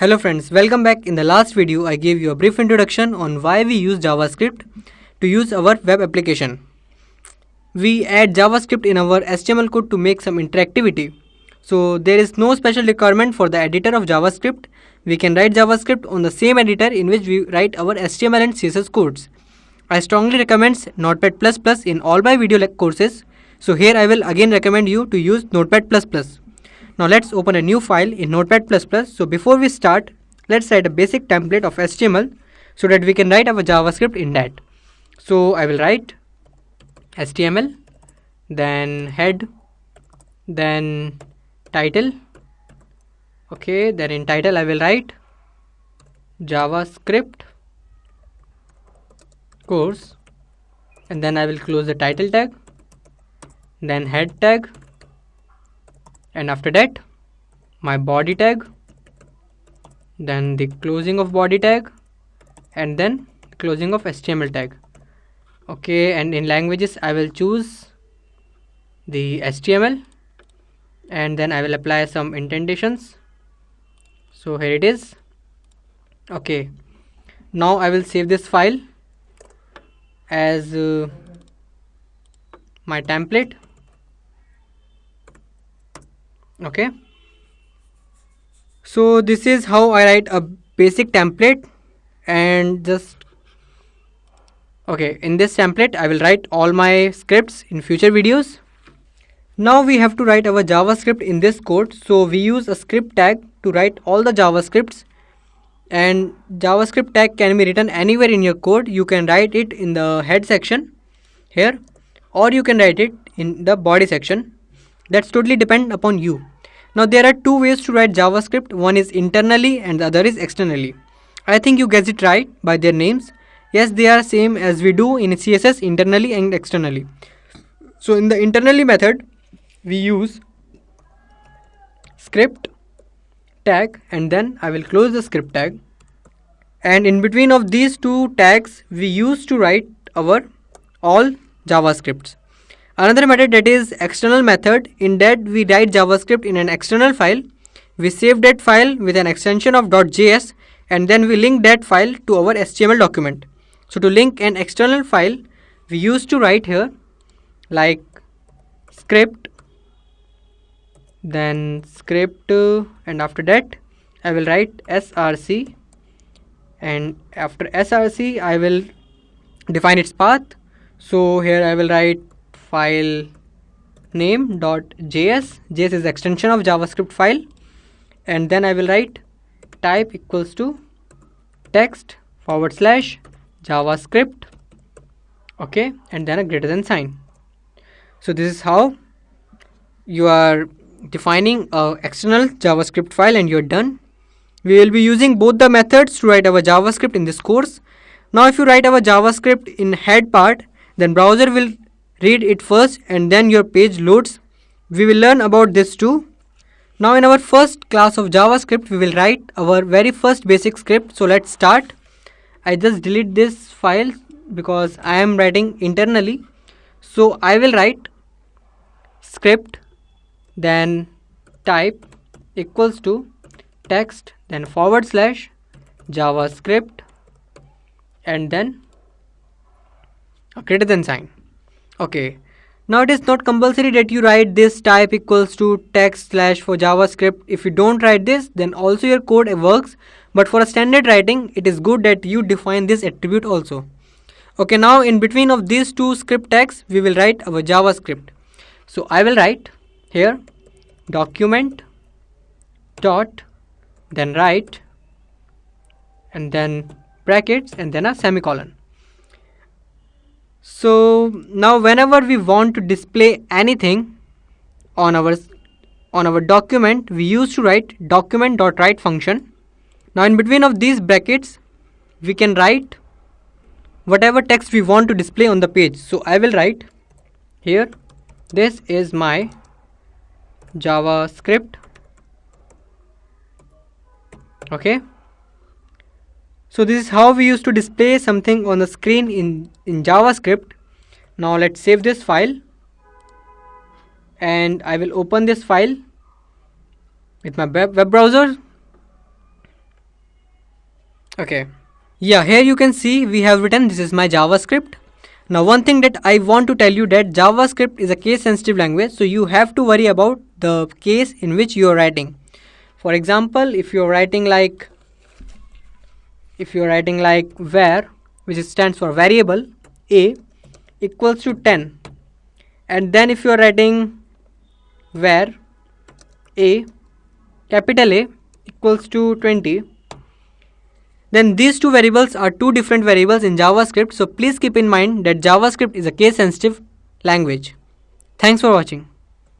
Hello friends, welcome back. In the last video, I gave you a brief introduction on why we use JavaScript to use our web application. We add JavaScript in our HTML code to make some interactivity. So there is no special requirement for the editor of JavaScript. We can write JavaScript on the same editor in which we write our HTML and CSS codes. I strongly recommend Notepad++ in all my video courses. So here I will again recommend you to use Notepad++. Now let's open a new file in Notepad++. So before we start, let's write a basic template of HTML so that we can write our JavaScript in that. So I will write HTML, then head, then title. Okay, then in title I will write JavaScript course, and then I will close the title tag, then head tag, and after that my body tag, then the closing of body tag, and then closing of HTML tag. Okay, and in languages I will choose the HTML, and then I will apply some indentations. So here it is. Okay, now I will save this file as my template. Okay, so this is how I write a basic template, and just okay, in this template I will write all my scripts in future videos. Now we have to write our JavaScript in this code, so we use a script tag to write all the JavaScripts, and JavaScript tag can be written anywhere in your code. You can write it in the head section here, or you can write it in the body section. That's totally depend upon you. Now there are two ways to write JavaScript. One is internally and the other is externally. I think you guessed it right by their names. Yes, they are same as we do in CSS, internally and externally. So in the internally method, we use script tag, and then I will close the script tag. And in between of these two tags, we use to write our all JavaScripts. Another method, that is external method. In that we write JavaScript in an external file. We save that file with an extension of .js, and then we link that file to our HTML document. So to link an external file, we used to write here like script, then script, and after that I will write src, and after src I will define its path. So here I will write file name.js. JS is extension of JavaScript file, and then I will write type equals to text / JavaScript. Okay, and then a greater than sign. So this is how you are defining a external JavaScript file, and you're done. We will be using both the methods to write our JavaScript in this course. Now if you write our JavaScript in head part, then browser will read it first and then your page loads. We will learn about this too. Now in our first class of JavaScript, we will write our very first basic script. So let's start. I just delete this file because I am writing internally. So I will write script, then type equals to text, then / JavaScript, and then a greater than sign. Okay, now it is not compulsory that you write this type equals to text / for JavaScript. If you don't write this, then also your code works, but for a standard writing it is good that you define this attribute also. Okay, now in between of these two script tags we will write our JavaScript. So I will write here document dot, then write, and then brackets, and then a semicolon. So now whenever we want to display anything on our document, we used to write document.write function. Now in between of these brackets we can write whatever text we want to display on the page. So I will write here, this is my JavaScript. Okay, so this is how we used to display something on the screen in JavaScript. Now let's save this file, and I will open this file with my web browser. Okay. Yeah, here you can see we have written this is my JavaScript. Now one thing that I want to tell you that JavaScript is a case sensitive language, so you have to worry about the case in which you are writing. For example, if you are writing like var, which stands for variable a equals to 10, and then if you are writing var a capital A equals to 20, then these two variables are two different variables in JavaScript, so please keep in mind that JavaScript is a case sensitive language. Thanks for watching.